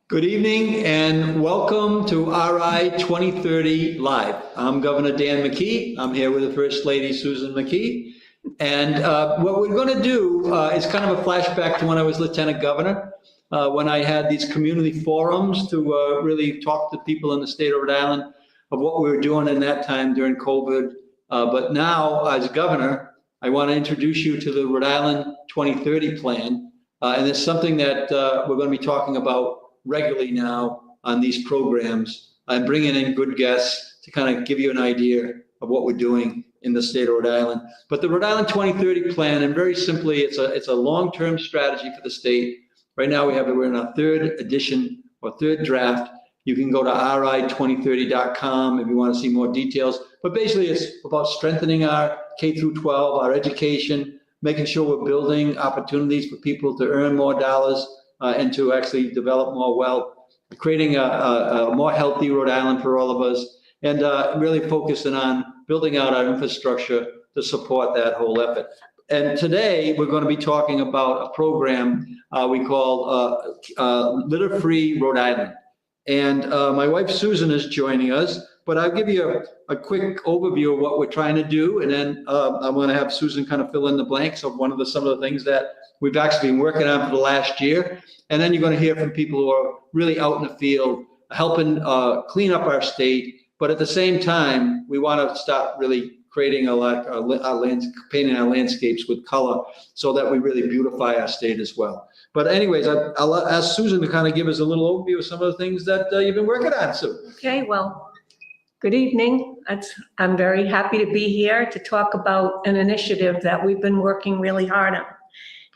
Good evening and welcome to RI2030 Live. I'm Governor Dan McKee. I'm here with the First Lady, Susan McKee. And what we're going to do is kind of a flashback to when I was Lieutenant Governor, when I had these community forums to really talk to people in the state of Rhode Island of what we were doing in that time during COVID. But now, as Governor, I want to introduce you to the Rhode Island 2030 plan. And it's something that we're going to be talking about regularly now on these programs. I'm bringing in good guests to kind of give you an idea of what we're doing in the state of Rhode Island. But the Rhode Island 2030 plan, and very simply, it's a long-term strategy for the state. Right now, we're in our third edition or third draft. You can go to RI2030.com if you want to see more details. But basically, it's about strengthening our K through 12, our education, making sure we're building opportunities for people to earn more dollars and to actually develop more wealth, creating a more healthy Rhode Island for all of us, and really focusing on building out our infrastructure to support that whole effort. And today, we're going to be talking about a program we call Litter-Free Rhode Island. And my wife, Susan, is joining us, but I'll give you a quick overview of what we're trying to do, and then I'm going to have Susan kind of fill in the blanks of some of the things that we've actually been working on for the last year. And then you're going to hear from people who are really out in the field, helping clean up our state. But at the same time, we want to start really creating painting our landscapes with color so that we really beautify our state as well. But anyways, I'll ask Susan to kind of give us a little overview of some of the things that you've been working on, Sue. Okay, well, good evening. I'm very happy to be here to talk about an initiative that we've been working really hard on.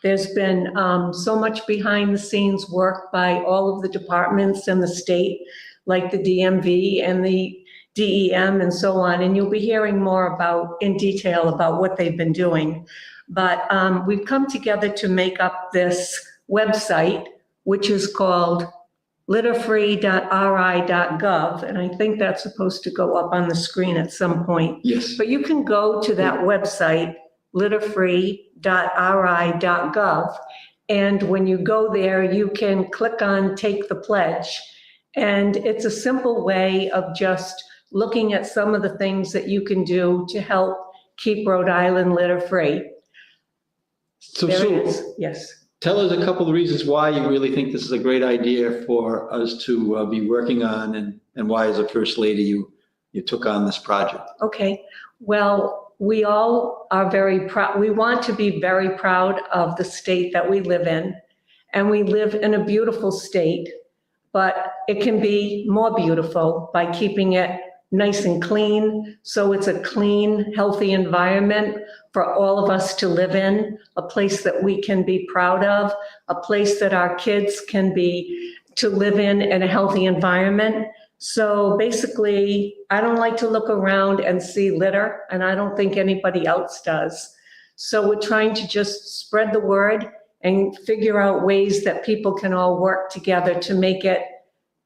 There's been so much behind the scenes work by all of the departments in the state, like the DMV and the DEM and so on, and you'll be hearing more in detail about what they've been doing. But we've come together to make up this website, which is called litterfree.ri.gov, and I think that's supposed to go up on the screen at some point. Yes. But you can go to that website, litterfree.ri.gov, and when you go there, you can click on Take the Pledge, and it's a simple way of just looking at some of the things that you can do to help keep Rhode Island litter-free. So, There Sue, it is. Yes. tell us a couple of reasons why you really think this is a great idea for us to be working on, and why, as a First Lady, you took on this project. Okay. Well, we all are very proud. We want to be very proud of the state that we live in, and we live in a beautiful state, but it can be more beautiful by keeping it nice and clean. So it's a clean, healthy environment for all of us to live in, a place that we can be proud of, a place that our kids can to live in a healthy environment. So basically, I don't like to look around and see litter, and I don't think anybody else does. So we're trying to just spread the word and figure out ways that people can all work together to make it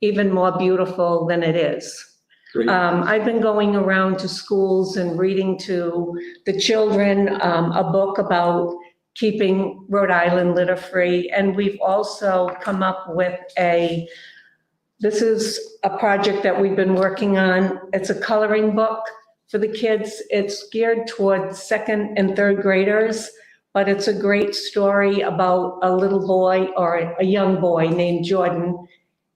even more beautiful than it is. Great. I've been going around to schools and reading to the children a book about keeping Rhode Island litter-free, and we've also come up with this is a project that we've been working on. It's a coloring book for the kids. It's geared towards second and third graders, but it's a great story about a little boy or a young boy named Jordan.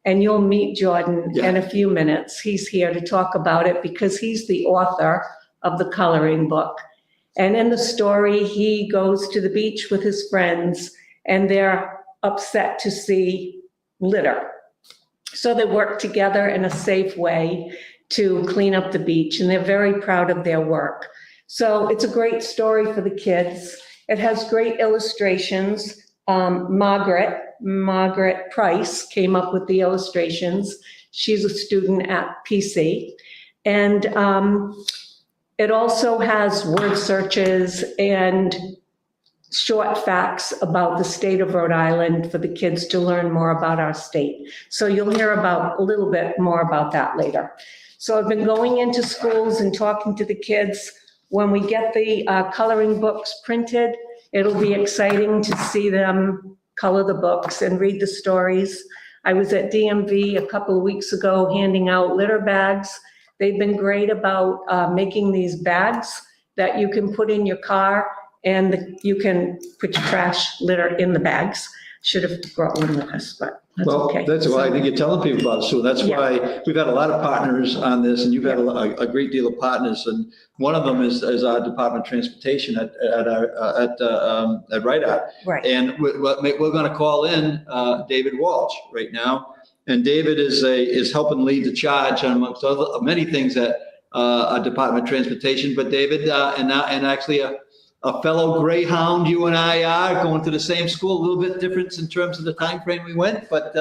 And you'll meet Jordan in a few minutes. He's here to talk about it because he's the author of the coloring book. And in the story, he goes to the beach with his friends, and they're upset to see litter. So they work together in a safe way to clean up the beach, and they're very proud of their work. So it's a great story for the kids. It has great illustrations. Margaret Price came up with the illustrations. She's a student at PC. And it also has word searches and short facts about the state of Rhode Island for the kids to learn more about our state. So you'll hear a little bit more about that later. So I've been going into schools and talking to the kids. When we get the coloring books printed, it'll be exciting to see them color the books and read the stories. I was at DMV a couple of weeks ago handing out litter bags. They've been great about making these bags that you can put in your car, and you can put your trash litter in the bags. Should have brought one with us, but that's Well, okay. that's why I think you're telling people about it. So that's why we've had a lot of partners on this, and you've had a great deal of partners. And one of them is our Department of Transportation at Rhode. Right. And we're going to call in David Walsh right now. And David is helping lead the charge on amongst many things at our Department of Transportation. But David, and actually a fellow Greyhound, you and I are going to the same school, a little bit difference in terms of the time frame we went, but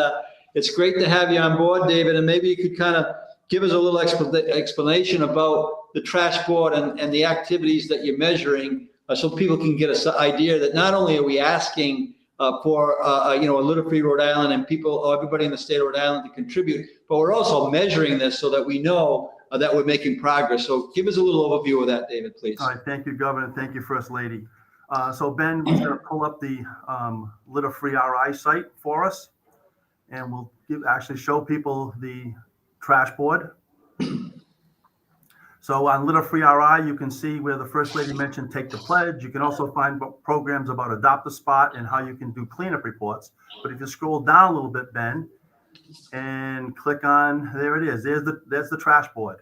it's great to have you on board, David, and maybe you could kind of give us a little explanation about the trash board and the activities that you're measuring, so people can get an idea that not only are we asking for a litter-free Rhode Island and everybody in the state of Rhode Island to contribute, but we're also measuring this so that we know that we're making progress. So give us a little overview of that, David, please. All right, thank you, Governor. Thank you, First Lady. So Ben was going to pull up the litter-free RI site for us, and we'll actually show people the trash board. So on litter-free RI, you can see where the First Lady mentioned Take the Pledge. You can also find programs about Adopt a Spot and how you can do cleanup reports. But if you scroll down a little bit, Ben, and click on, there it is. There's the trash board.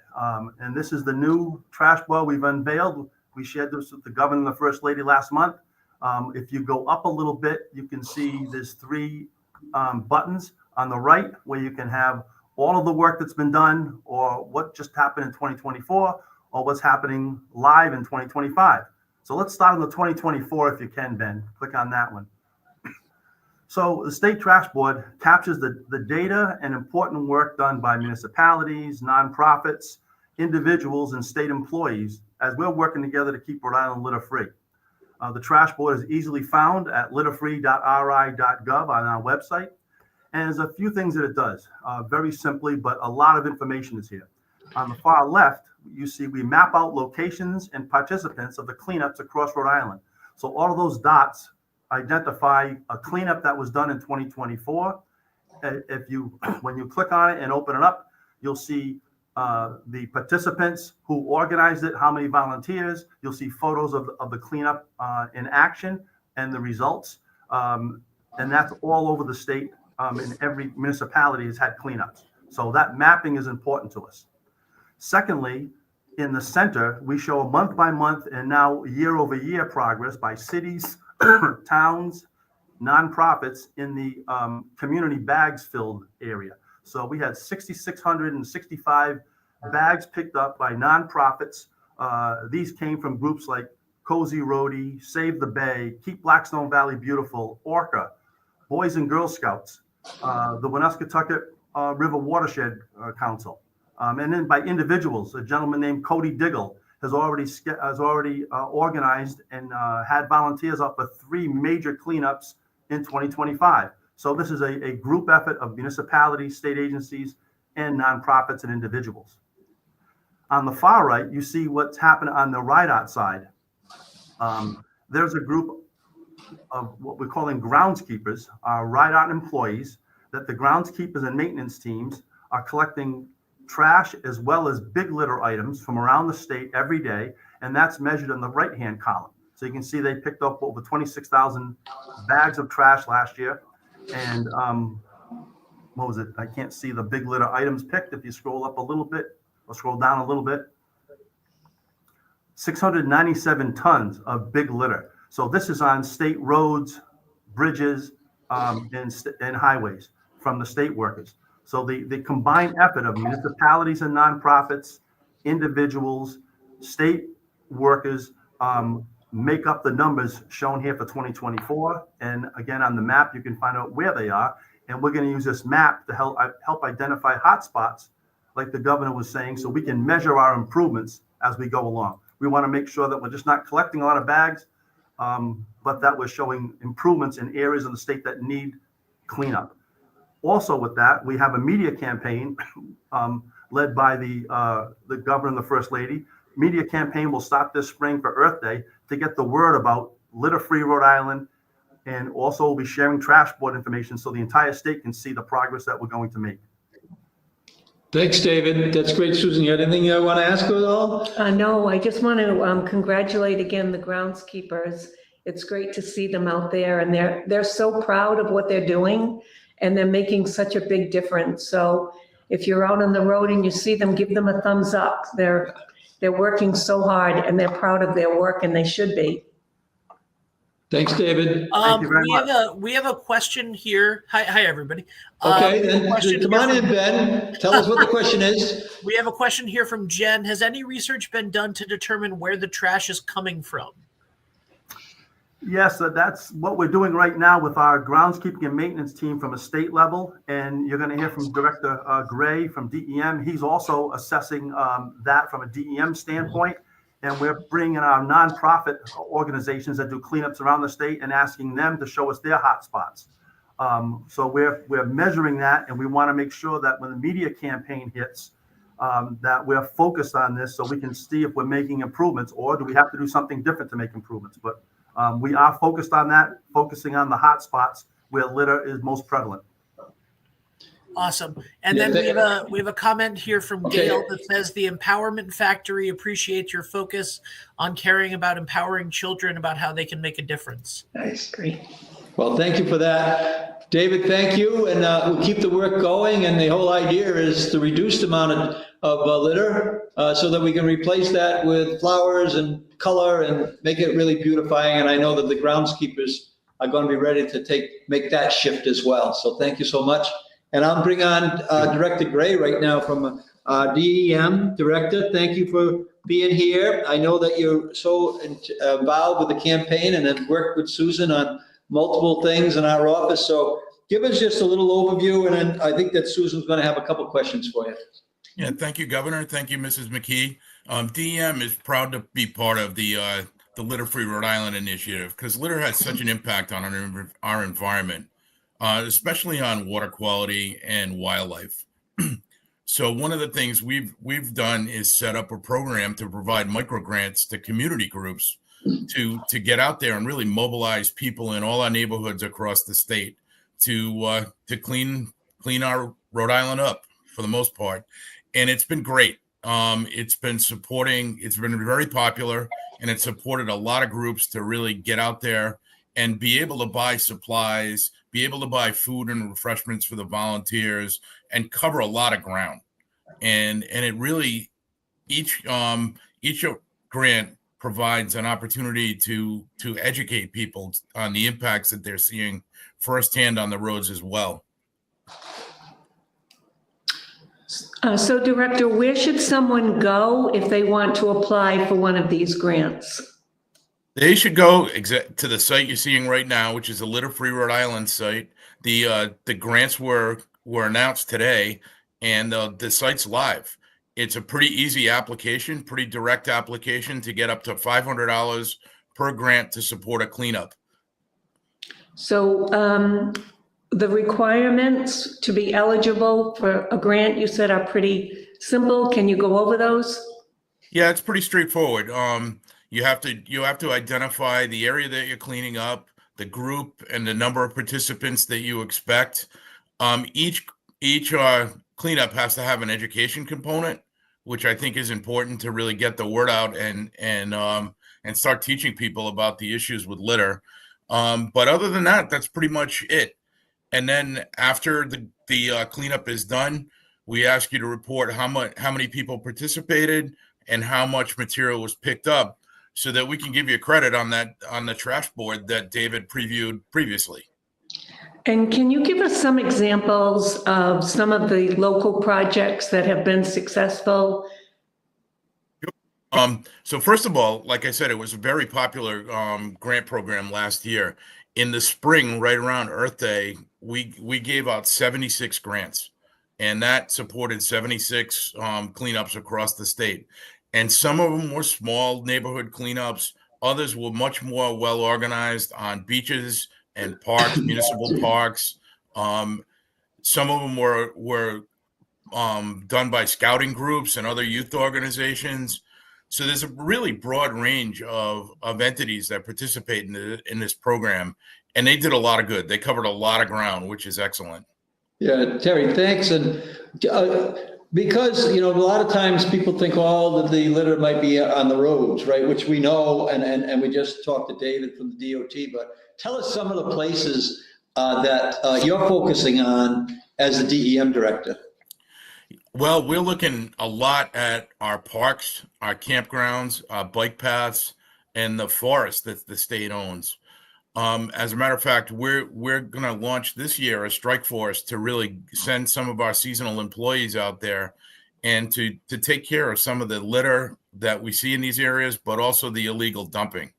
And this is the new trash board we've unveiled. We shared this with the Governor and the First Lady last month. If you go up a little bit, you can see there's 3 buttons on the right where you can have all of the work that's been done, or what just happened in 2024, or what's happening live in 2025. So let's start on the 2024 if you can, Ben. Click on that one. So the State Trash Board captures the data and important work done by municipalities, nonprofits, individuals, and state employees as we're working together to keep Rhode Island litter-free. The Trash Board is easily found at litterfree.ri.gov on our website. And there's a few things that it does, very simply, but a lot of information is here. On the far left, you see we map out locations and participants of the cleanups across Rhode Island. So all of those dots identify a cleanup that was done in 2024. When you click on it and open it up, you'll see the participants who organized it, how many volunteers. You'll see photos of the cleanup in action and the results. And that's all over the state, and every municipality has had cleanups. So that mapping is important to us. Secondly, in the center, we show a month by month and now year over year progress by cities, towns, nonprofits in the community bags filled area. So we had 6,665 bags picked up by nonprofits. These came from groups like Cozy Rhode, Save the Bay, Keep Blackstone Valley Beautiful, Orca, Boys and Girl Scouts, the Woonasquatucket River Watershed Council. And then by individuals, a gentleman named Cody Diggle has already organized and had volunteers up for 3 major cleanups in 2025. So this is a group effort of municipalities, state agencies, and nonprofits and individuals. On the far right, you see what's happened on the RIDOT side. There's a group of what we're calling groundskeepers, RIDOT employees, that the groundskeepers and maintenance teams are collecting trash as well as big litter items from around the state every day, and that's measured in the right-hand column. So you can see they picked up over 26,000 bags of trash last year, and what was it? I can't see the big litter items picked. If you scroll up a little bit, or scroll down a little bit, 697 tons of big litter. So this is on state roads, bridges, and highways from the state workers. So the combined effort of municipalities and nonprofits, individuals, state workers make up the numbers shown here for 2024. And again, on the map, you can find out where they are. And we're going to use this map to help identify hotspots, like the governor was saying, so we can measure our improvements as we go along. We want to make sure that we're just not collecting a lot of bags, but that we're showing improvements in areas of the state that need cleanup. Also with that, we have a media campaign led by the governor and the First Lady. Media campaign will start this spring for Earth Day to get the word about litter-free Rhode Island And also we'll be sharing trash board information so the entire state can see the progress that we're going to make. Thanks, David. That's great. Susan, you had anything you want to ask at all? No, I just want to congratulate again the groundskeepers. It's great to see them out there, and they're so proud of what they're doing, and they're making such a big difference. So if you're out on the road and you see them, give them a thumbs up. They're working so hard, and they're proud of their work, and they should be. Thanks, David. Thank you very much. We have a question here. Hi, everybody. Okay, then come on in, Ben. Tell us what the question is. We have a question here from Jen. Has any research been done to determine where the trash is coming from? Yes, that's what we're doing right now with our groundskeeping and maintenance team from a state level. And you're going to hear from Director Gray from DEM. He's also assessing that from a DEM standpoint. And we're bringing our nonprofit organizations that do cleanups around the state and asking them to show us their hot spots. So we're measuring that, and we want to make sure that when the media campaign hits, that we're focused on this so we can see if we're making improvements, or do we have to do something different to make improvements. But we are focused on that, focusing on the hot spots where litter is most prevalent. Awesome. And then we have a comment here from Gail that says, the Empowerment Factory appreciates your focus on caring about empowering children about how they can make a difference. Nice, great. Well, thank you for that. David, thank you. And we'll keep the work going. And the whole idea is to reduce the amount of litter so that we can replace that with flowers and color and make it really beautifying. And I know that the groundskeepers are going to be ready to make that shift as well. So thank you so much. And I'll bring on Director Gray right now from DEM. Director, thank you for being here. I know that you're so involved with the campaign and have worked with Susan on multiple things in our office. So give us just a little overview, and then I think that Susan's going to have a couple questions for you. Yeah, thank you, Governor. Thank you, Mrs. McKee. DEM is proud to be part of the Litter-Free Rhode Island initiative because litter has such an impact on our environment. Especially on water quality and wildlife. So one of the things we've done is set up a program to provide micro grants to community groups to get out there and really mobilize people in all our neighborhoods across the state to clean our Rhode Island up for the most part. And it's been great. It's been very popular, and it's supported a lot of groups to really get out there and be able to buy supplies, be able to buy food and refreshments for the volunteers, and cover a lot of ground. And it really, each grant provides an opportunity to educate people on the impacts that they're seeing firsthand on the roads as well. So Director, where should someone go if they want to apply for one of these grants? They should go to the site you're seeing right now, which is the Litter-Free Rhode Island site. The grants were announced today, and the site's live. It's a pretty easy application, pretty direct application to get up to $500 per grant to support a cleanup. So the requirements to be eligible for a grant, you said, are pretty simple. Can you go over those? Yeah, it's pretty straightforward. You have to identify the area that you're cleaning up, the group, and the number of participants that you expect. Each cleanup has to have an education component, which I think is important to really get the word out and start teaching people about the issues with litter. But other than that, that's pretty much it. And then after the cleanup is done, we ask you to report how many people participated and how much material was picked up, so that we can give you credit on the trash board that David previewed previously. And can you give us some examples of some of the local projects that have been successful? So first of all, like I said, it was a very popular grant program last year. In the spring, right around Earth Day, we gave out 76 grants, and that supported 76 cleanups across the state. And some of them were small neighborhood cleanups. Others were much more well organized on beaches and parks, municipal parks. Some of them were done by scouting groups and other youth organizations. So there's a really broad range of entities that participate in this program, and they did a lot of good. They covered a lot of ground, which is excellent. Yeah, Terry, thanks. And because, a lot of times people think all that the litter might be on the roads, right? Which we know, and we just talked to David from the DOT, but tell us some of the places that you're focusing on as the DEM director. Well, we're looking a lot at our parks, our campgrounds, our bike paths, and the forest that the state owns. As a matter of fact, we're going to launch this year a strike force to really send some of our seasonal employees out there and to take care of some of the litter that we see in these areas, but also the illegal dumping.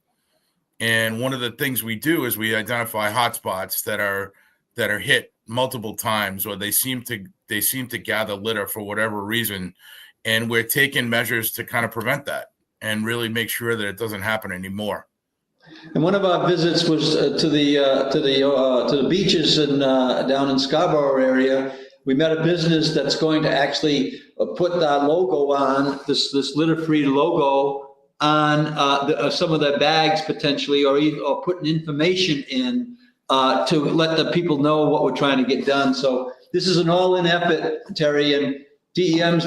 And one of the things we do is we identify hotspots that are hit multiple times, or they seem to gather litter for whatever reason, and we're taking measures to kind of prevent that and really make sure that it doesn't happen anymore. And one of our visits was to the beaches and down in Scarborough area. We met a business that's going to actually put that logo on this litter-free logo on some of their bags potentially, or putting information in to let the people know what we're trying to get done. So this is an all-in effort, Terry, and DEM's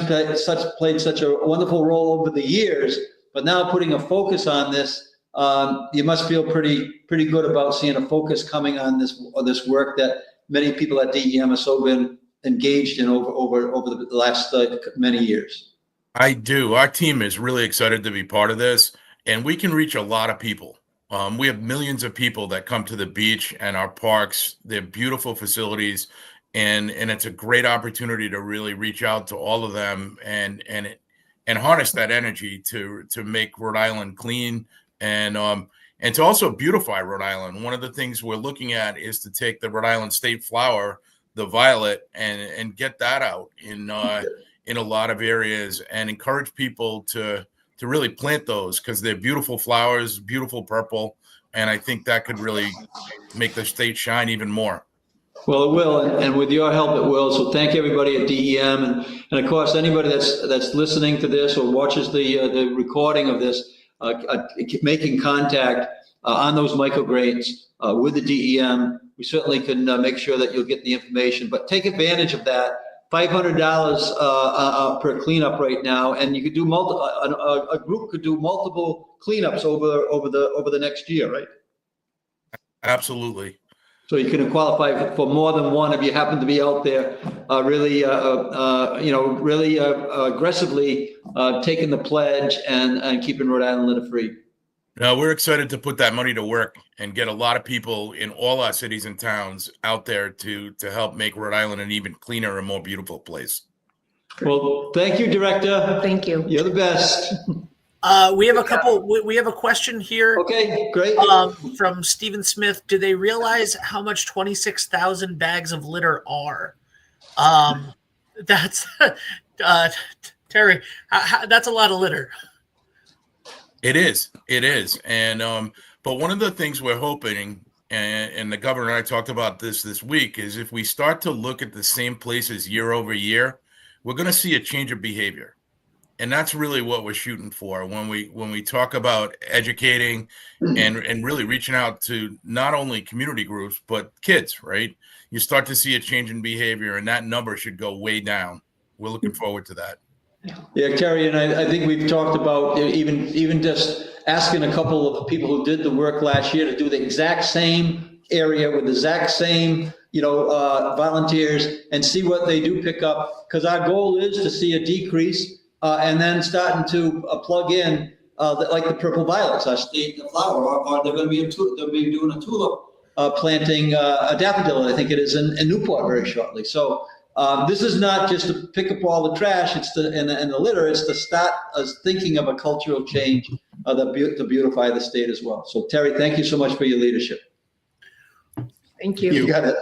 played such a wonderful role over the years. But now putting a focus on this. You must feel pretty good about seeing a focus coming on this work that many people at DEM have so been engaged in over the last many years. I do. Our team is really excited to be part of this, and we can reach a lot of people. We have millions of people that come to the beach and our parks. They're beautiful facilities, and it's a great opportunity to really reach out to all of them and harness that energy to make Rhode Island clean. And to also beautify Rhode Island. One of the things we're looking at is to take the Rhode Island state flower, the violet, and get that out in a lot of areas, and encourage people to really plant those, because they're beautiful flowers, beautiful purple, and I think that could really make the state shine even more. Well, it will, and with your help, it will. So thank everybody at DEM, and of course anybody that's listening to this or watches the recording of this. Making contact on those microgrades with the DEM. We certainly can make sure that you'll get the information, but take advantage of that. $500 per cleanup right now, and you could do a group could do multiple cleanups over the next year, right? Absolutely. So you can qualify for more than one if you happen to be out there, really aggressively taking the pledge and keeping Rhode Island litter free. Now, we're excited to put that money to work and get a lot of people in all our cities and towns out there to help make Rhode Island an even cleaner and more beautiful place. Well, thank you, Director. Thank you. You're the best. We have a question here. Okay, great. From Stephen Smith. Do they realize how much 26,000 bags of litter are? That's Terry. That's a lot of litter. It is. And but one of the things we're hoping, and the governor and I talked about this week, is if we start to look at the same places year over year, we're going to see a change of behavior. And that's really what we're shooting for when we talk about educating and really reaching out to not only community groups, but kids, right? You start to see a change in behavior, and that number should go way down. We're looking forward to that. Yeah, Terry, and I think we've talked about even just asking a couple of people who did the work last year to do the exact same area with the exact same, volunteers, and see what they do pick up. Because our goal is to see a decrease, and then starting to plug in like the purple violets, our state flower, or they're going to be doing a tulip planting, a daffodil, I think it is in Newport very shortly. So. This is not just to pick up all the trash, it's and the litter, it's to start us thinking of a cultural change to beautify the state as well. So Terry, thank you so much for your leadership. Thank you. You got it.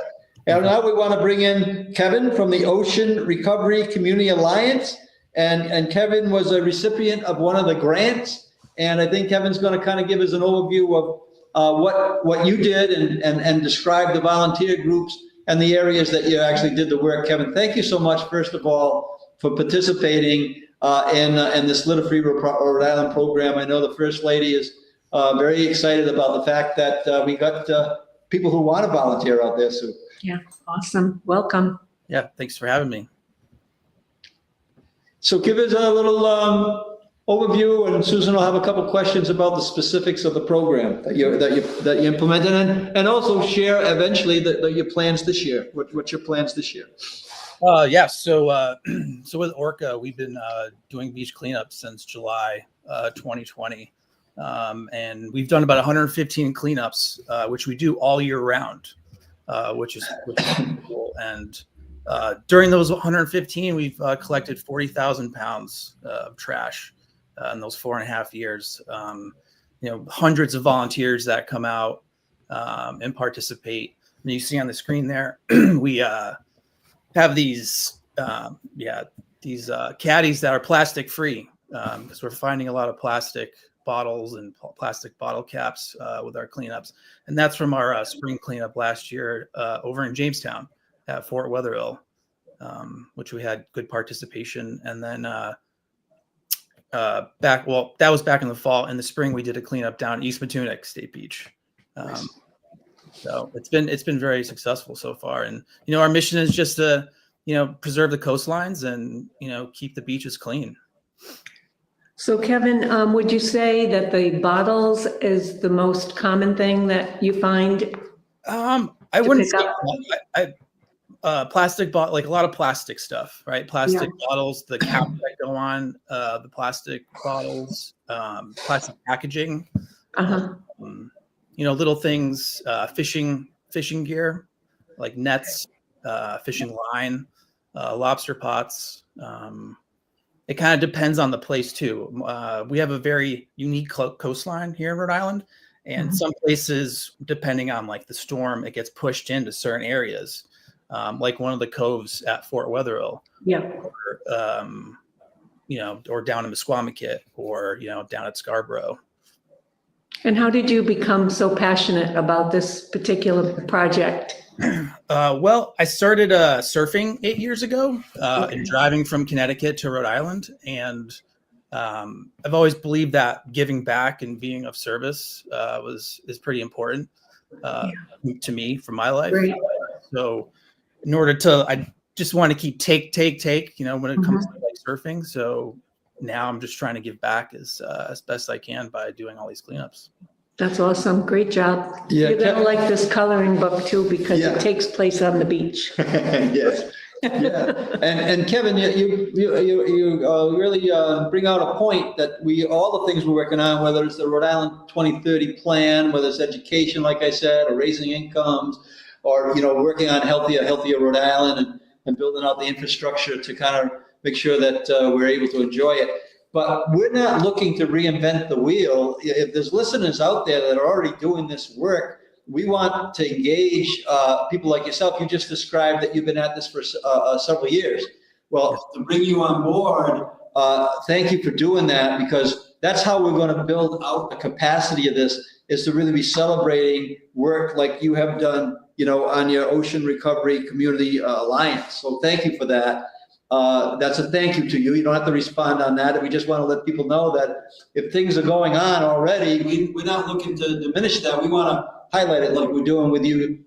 And now we want to bring in Kevin from the Ocean Recovery Community Alliance. And Kevin was a recipient of one of the grants. And I think Kevin's going to kind of give us an overview of what you did and describe the volunteer groups and the areas that you actually did the work. Kevin, thank you so much, first of all, for participating in this litter-free Rhode Island program. I know the First Lady is very excited about the fact that we got people who want to volunteer out there, Sue. Yeah, awesome. Welcome. Yeah, thanks for having me. So give us a little overview, and Susan will have a couple questions about the specifics of the program that you implemented, and also share eventually your plans this year. What's your plans this year? Yeah, so with Orca, we've been doing beach cleanup since July 2020, and we've done about 115 cleanups, which we do all year round, which is cool. And during those 115, we've collected 40,000 pounds of trash in those 4.5 years. Hundreds of volunteers that come out and participate. And you see on the screen there, we have these caddies that are plastic free, because we're finding a lot of plastic bottles and plastic bottle caps with our cleanups. And that's from our spring cleanup last year over in Jamestown at Fort Wetherill, which we had good participation. And then that was back in the fall. In the spring, we did a cleanup down East Matunic State Beach. Nice. So it's been very successful so far. And, our mission is just to, preserve the coastlines and, keep the beaches clean. So Kevin, would you say that the bottles is the most common thing that you find? I wouldn't say plastic bottle, like a lot of plastic stuff, right? Plastic bottles, the caps that go on the plastic bottles, plastic packaging, little things, fishing gear, like nets, fishing line, lobster pots. It kind of depends on the place too. We have a very unique coastline here in Rhode Island, and some places, depending on like the storm, it gets pushed into certain areas. Like one of the coves at Fort Wetherill, or down in Misquamicut, or down at Scarborough. And how did you become so passionate about this particular project? Well, I started surfing 8 years ago and driving from Connecticut to Rhode Island, and I've always believed that giving back and being of service is pretty important to me for my life. Right. So in order to, I just want to keep take, when it comes to like surfing. So now I'm just trying to give back as best I can by doing all these cleanups. That's awesome. Great job. Yeah, you're going to like this coloring book too, because it takes place on the beach. Yes. Yeah. And Kevin, you really bring out a point that all the things we're working on, whether it's the Rhode Island 2030 plan, whether it's education, like I said, or raising incomes, or working on healthier Rhode Island and building out the infrastructure to kind of make sure that we're able to enjoy it. But we're not looking to reinvent the wheel. If there's listeners out there that are already doing this work, we want to engage people like yourself. You just described that you've been at this for several years. Well, to bring you on board, thank you for doing that, because that's how we're going to build out the capacity of this, is to really be celebrating work like you have done, on your Ocean Recovery Community Alliance. So thank you for that. That's a thank you to you. You don't have to respond on that. We just want to let people know that if things are going on already, we're not looking to diminish that. We want to highlight it like we're doing with you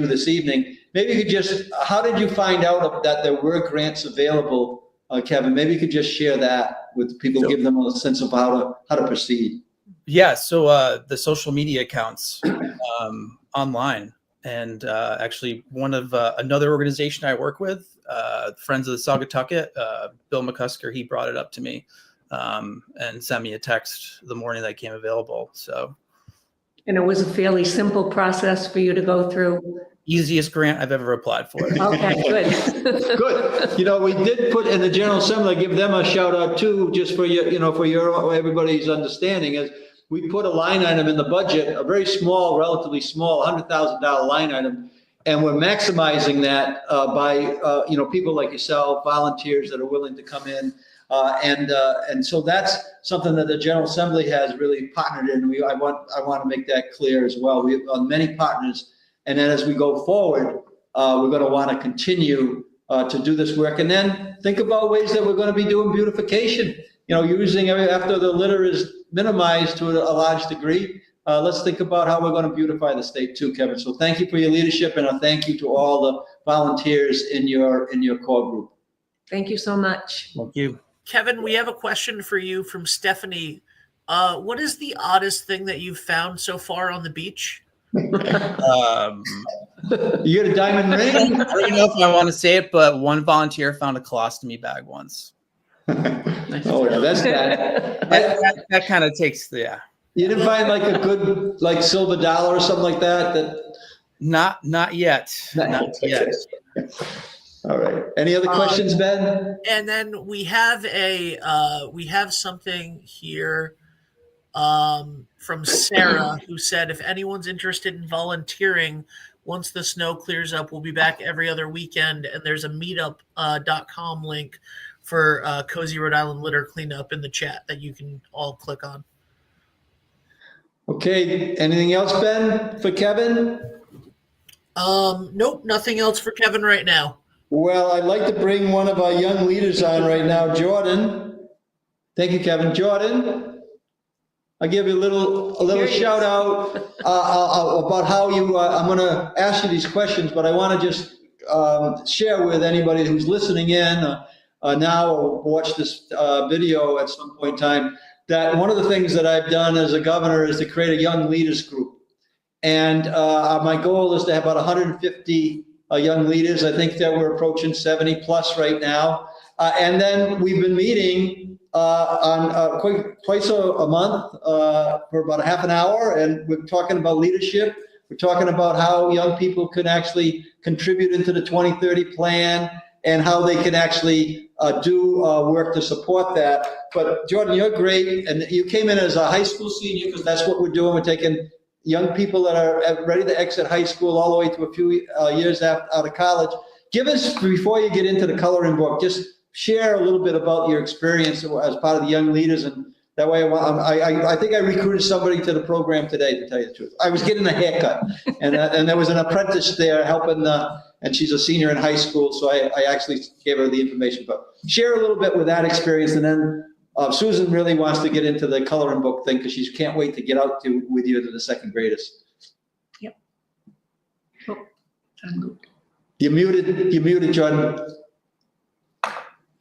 this evening. Maybe you could how did you find out that there were grants available, Kevin? Maybe you could just share that with people, give them a sense of how to proceed. Yeah, so the social media accounts online, and actually one of another organization I work with, Friends of the Saugatucket, Bill McCusker, he brought it up to me and sent me a text the morning that it came available. So, and it was a fairly simple process for you to go through. Easiest grant I've ever applied for. Okay, good. Good. We did put in the General Assembly, give them a shout out too, just for your everybody's understanding, is we put a line item in the budget, a very small, relatively small, $100,000 line item. And we're maximizing that by people like yourself, volunteers that are willing to come in, and so that's something that the General Assembly has really partnered in. I want to make that clear as well. We have many partners, and then as we go forward, we're going to want to continue to do this work. And then think about ways that we're going to be doing beautification, using after the litter is minimized to a large degree. Let's think about how we're going to beautify the state too, Kevin. So thank you for your leadership, and a thank you to all the volunteers in your core group. Thank you so much. Thank you. Kevin, we have a question for you from Stephanie. What is the oddest thing that you've found so far on the beach? You got a diamond ring? I don't know if I want to say it, but one volunteer found a colostomy bag once. Oh, yeah, that's bad. That kind of takes the, You didn't find like a good silver dollar or something like that? Not yet. Not yet. All right. Any other questions, Ben? And then we have something here from Sarah, who said, if anyone's interested in volunteering, once the snow clears up, we'll be back every other weekend. And there's a meetup.com link for Cozy Rhode Island litter cleanup in the chat that you can all click on. Okay. Anything else, Ben, for Kevin? Nope, nothing else for Kevin right now. Well, I'd like to bring one of our young leaders on right now, Jordan. Thank you, Kevin. Jordan, I'll give you a little shout out about how you, I'm going to ask you these questions, but I want to just share with anybody who's listening in now or watch this video at some point in time, that one of the things that I've done as a governor is to create a young leaders group. And my goal is to have about 150 young leaders. I think that we're approaching 70 plus right now. And then we've been meeting twice a month for about a half an hour. And we're talking about leadership. We're talking about how young people can actually contribute into the 2030 plan and how they can actually do work to support that. But Jordan, you're great. And you came in as a high school senior, because that's what we're doing. We're taking young people that are ready to exit high school all the way to a few years out of college. Give us, before you get into the coloring book, just share a little bit about your experience as part of the young leaders. And that way, I think I recruited somebody to the program today, to tell you the truth. I was getting a haircut, and there was an apprentice there helping, and she's a senior in high school, so I actually gave her the information. But share a little bit with that experience, and then Susan really wants to get into the coloring book thing, because she can't wait to get out with you to the second graders. Yep. Oh, I'm You're muted, Jordan.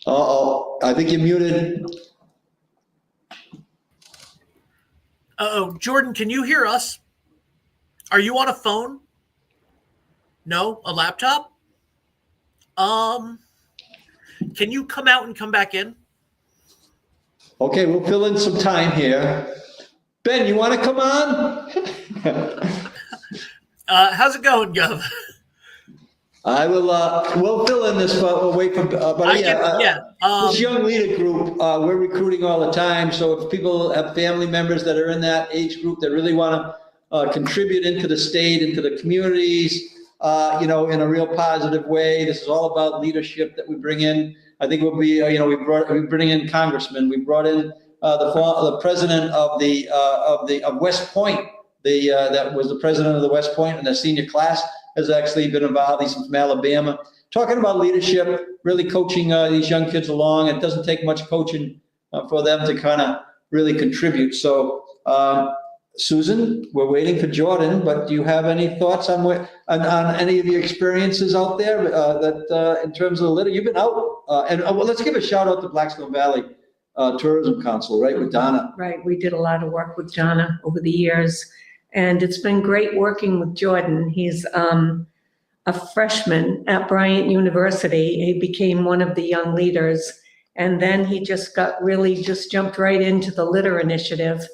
Uh-oh, I think you're muted. Uh-oh, Jordan, can you hear us? Are you on a phone? No, a laptop? Can you come out and come back in? Okay, we'll fill in some time here. Ben, you want to come on? How's it going, Gov? I will. We'll fill in this, but we'll wait for. This young leader group, we're recruiting all the time. So if people have family members that are in that age group that really want to contribute into the state, into the communities, in a real positive way, this is all about leadership that we bring in. I think we'll be, we bring in congressmen. We brought in the president of West Point. That was the president of the West Point, and the senior class has actually been involved. He's from Alabama. Talking about leadership, really coaching these young kids along. It doesn't take much coaching for them to kind of really contribute. So, Susan, we're waiting for Jordan, but do you have any thoughts on any of your experiences out there that in terms of the litter? You've been out, let's give a shout out to Blackstone Valley Tourism Council, right, with Donna. Right, we did a lot of work with Donna over the years, and it's been great working with Jordan. He's a freshman at Bryant University. He became one of the young leaders, and then he just jumped right into the litter initiative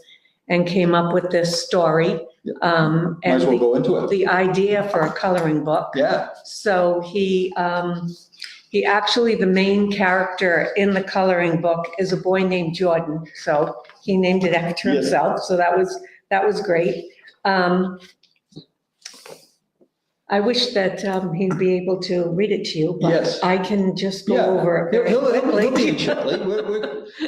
and came up with this story. Might as well go into it. The idea for a coloring book. Yeah. So he actually, the main character in the coloring book is a boy named Jordan. So he named it after himself. So that was great. I wish that he'd be able to read it to you, but Yes. I can just go Yeah, over it very he'll be quickly. in shortly.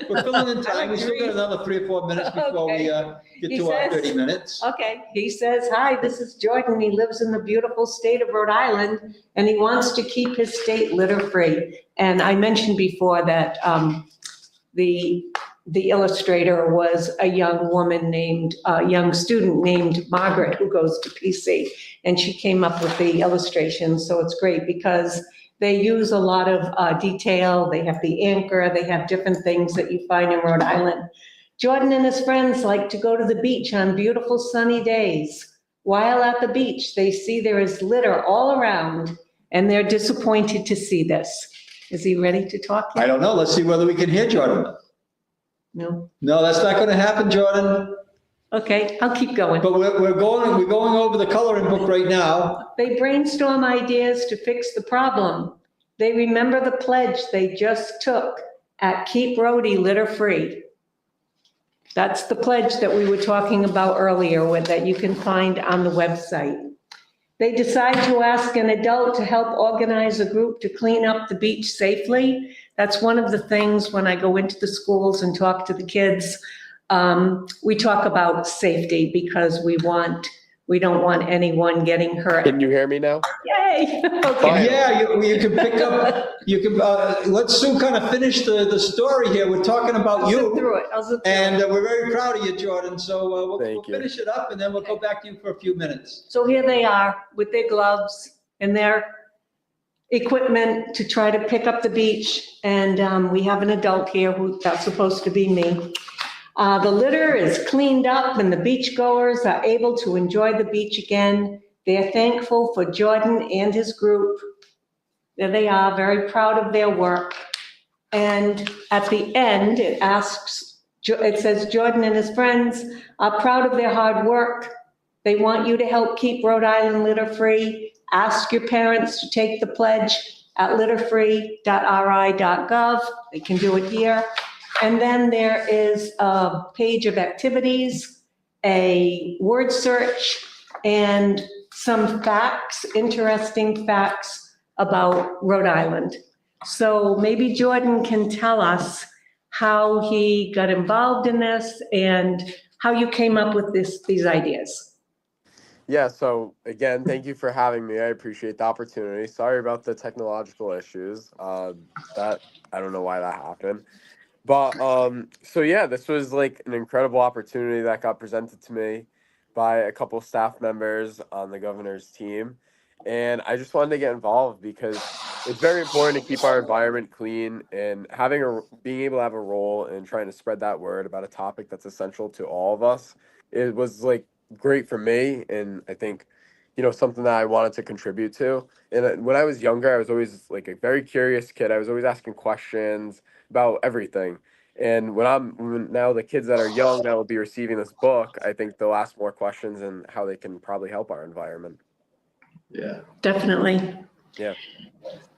We're filling in time. We still got another 3 or 4 minutes before we get He to our says- 30 minutes. Okay, he says, "Hi, this is Jordan. He lives in the beautiful state of Rhode Island, and he wants to keep his state litter-free." And I mentioned before that the illustrator was a young woman named, young student named Margaret, who goes to PC, and she came up with the illustrations. So it's great because they use a lot of detail. They have the anchor, they have different things that you find in Rhode Island. Jordan and his friends like to go to the beach on beautiful sunny days. While at the beach, they see there is litter all around, and they're disappointed to see this. Is he ready to talk? I don't know. Let's see whether we can hear Jordan. No? No, that's not going to happen, Jordan. Okay, I'll keep going. But we're going over the coloring book right now. They brainstorm ideas to fix the problem. They remember the pledge they just took at Keep Rhode Litter Free. That's the pledge that we were talking about earlier that you can find on the website. They decide to ask an adult to help organize a group to clean up the beach safely. That's one of the things when I go into the schools and talk to the kids. We talk about safety because we don't want anyone getting hurt. Can you hear me now? Yay! Okay. Yeah, you can pick up, let's soon kind of finish the story here. We're talking about I'll zip you. through it. I'll zip through it. And we're very proud of you, Jordan. So we'll Thank you. finish it up and then we'll go back to you for a few minutes. So here they are with their gloves and their equipment to try to pick up the beach. And we have an adult here that's supposed to be me. The litter is cleaned up and the beachgoers are able to enjoy the beach again. They're thankful for Jordan and his group. There they are, very proud of their work. And at the end, it says, Jordan and his friends are proud of their hard work. They want you to help keep Rhode Island litter-free. Ask your parents to take the pledge at litterfree.ri.gov. They can do it here. And then there is a page of activities, a word search, and some facts, interesting facts about Rhode Island. So maybe Jordan can tell us how he got involved in this and how you came up with these ideas. Yeah, so again, thank you for having me. I appreciate the opportunity. Sorry about the technological issues. I don't know why that happened. But so yeah, this was like an incredible opportunity that got presented to me by a couple staff members on the governor's team. And I just wanted to get involved because it's very important to keep our environment clean, and being able to have a role in trying to spread that word about a topic that's essential to all of us. It was like great for me, and I think, something that I wanted to contribute to. And when I was younger, I was always like a very curious kid. I was always asking questions about everything. And when now the kids that are young that will be receiving this book, I think they'll ask more questions and how they can probably help our environment. Yeah. Definitely. Yeah.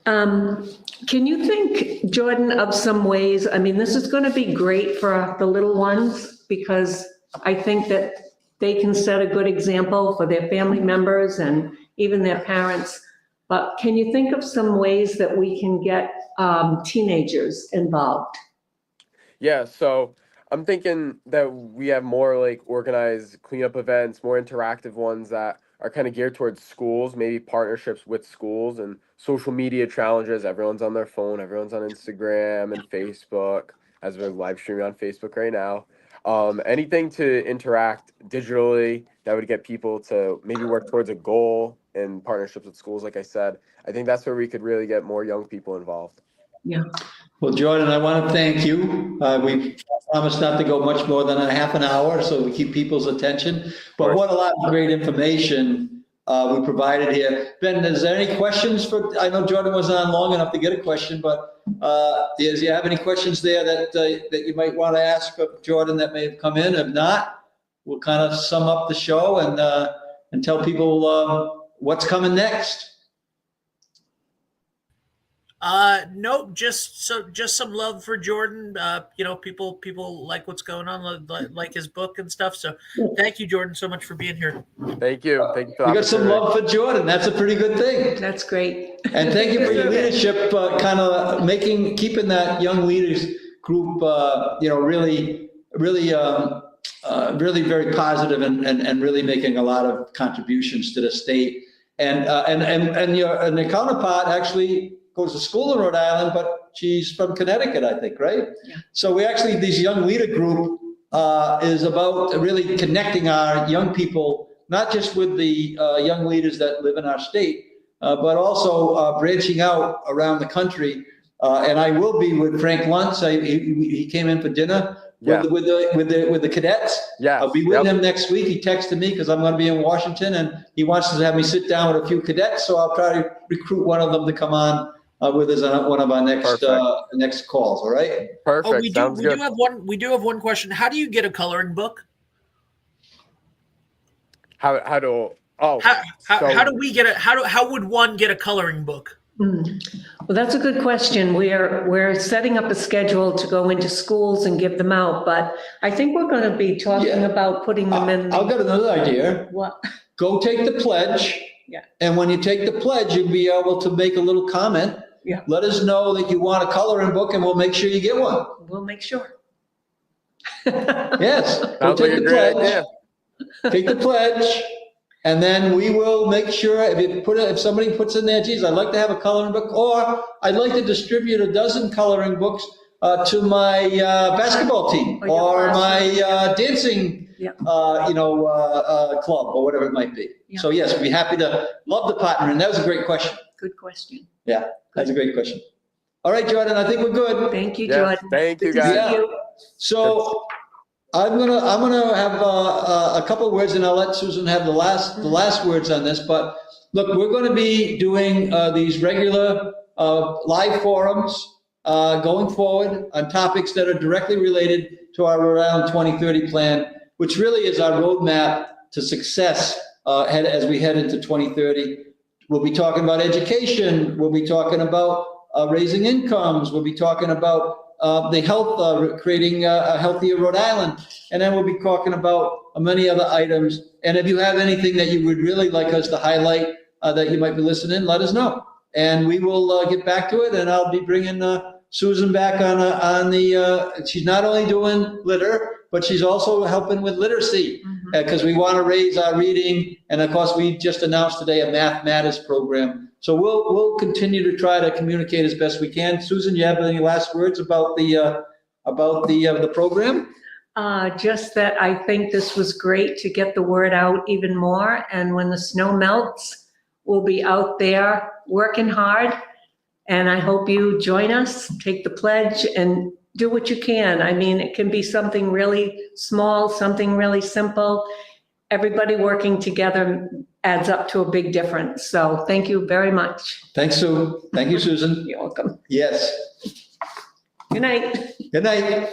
Can you think, Jordan, of some ways, this is going to be great for the little ones because I think that they can set a good example for their family members and even their parents. But can you think of some ways that we can get teenagers involved? Yeah, so I'm thinking that we have more like organized cleanup events, more interactive ones that are kind of geared towards schools, maybe partnerships with schools and social media challenges. Everyone's on their phone, everyone's on Instagram and Facebook, as we're live streaming on Facebook right now. Anything to interact digitally that would get people to maybe work towards a goal in partnerships with schools, like I said. I think that's where we could really get more young people involved. Yeah. Well, Jordan, I want to thank you. We promised not to go much more than a half an hour, so we keep people's attention. But what a lot of great information we provided here. Ben, is there any questions I know Jordan wasn't on long enough to get a question, but do you have any questions there that you might want to ask of Jordan that may have come in? If not, we'll kind of sum up the show and tell people what's coming next. Nope, just some love for Jordan. People like what's going on, like his book and stuff. So thank you, Jordan, so much for being here. Thank you. Thank you for the You got some opportunity. love for Jordan. That's a pretty good thing. That's great. And thank you for your leadership, kind of keeping that young leaders group, really very positive and really making a lot of contributions to the state. And your counterpart actually goes to school in Rhode Island, but she's from Connecticut, I think, right? Yeah. So this young leader group is about really connecting our young people, not just with the young leaders that live in our state, but also branching out around the country. And I will be with Frank Luntz. He came in for dinner Yeah. with the cadets. Yes. I'll be with Yep. him next week. He texted me because I'm going to be in Washington, and he wants to have me sit down with a few cadets. So I'll try to recruit one of them to come on with us on one of our next calls. All right. Perfect. Oh, we Sounds do good. have one. We do have one question. How do you get a coloring book? How do we get it? How would one get a coloring book? Well, that's a good question. We're setting up a schedule to go into schools and give them out, but I think we're going to be talking about putting them in. I've got another idea. What? Go take the pledge. Yeah. And when you take the pledge, you'll be able to make a little comment. Yeah. Let us know that you want a coloring book, and we'll make sure you get one. We'll make sure. Yes. Go Sounds take like a the great pledge. idea. Take the pledge, and then we will make sure if somebody puts in there, geez, I'd like to have a coloring book, or I'd like to distribute a dozen coloring books to my basketball team Or your or my classroom. dancing, Yeah. club or whatever it might be. Yeah. So yes, we'd be happy to love the partner, and that was a great question. Good question. Yeah, that's a great question. All right, Jordan, I think we're good. Thank you, Yes. Jordan. Thank you, Good to see guys. you. So I'm gonna have a couple of words, and I'll let Susan have the last words on this. But look, we're going to be doing these regular live forums going forward on topics that are directly related to our Rhode Island 2030 plan, which really is our roadmap to success as we head into 2030. We'll be talking about education. We'll be talking about raising incomes. We'll be talking about the health, creating a healthier Rhode Island. And then we'll be talking about many other items. And if you have anything that you would really like us to highlight that you might be listening, let us know. And we will get back to it. And I'll be bringing Susan back on she's not only doing litter, but she's also helping with literacy because we want to raise our reading. And of course, we just announced today a Math Matters program. So we'll continue to try to communicate as best we can. Susan, you have any last words about the program? Just that I think this was great to get the word out even more. And when the snow melts, we'll be out there working hard. And I hope you join us, take the pledge, and do what you can. I mean, it can be something really small, something really simple. Everybody working together adds up to a big difference. So thank you very much. Thanks, Sue. Thank you, Susan. You're welcome. Yes. Good night. Good night.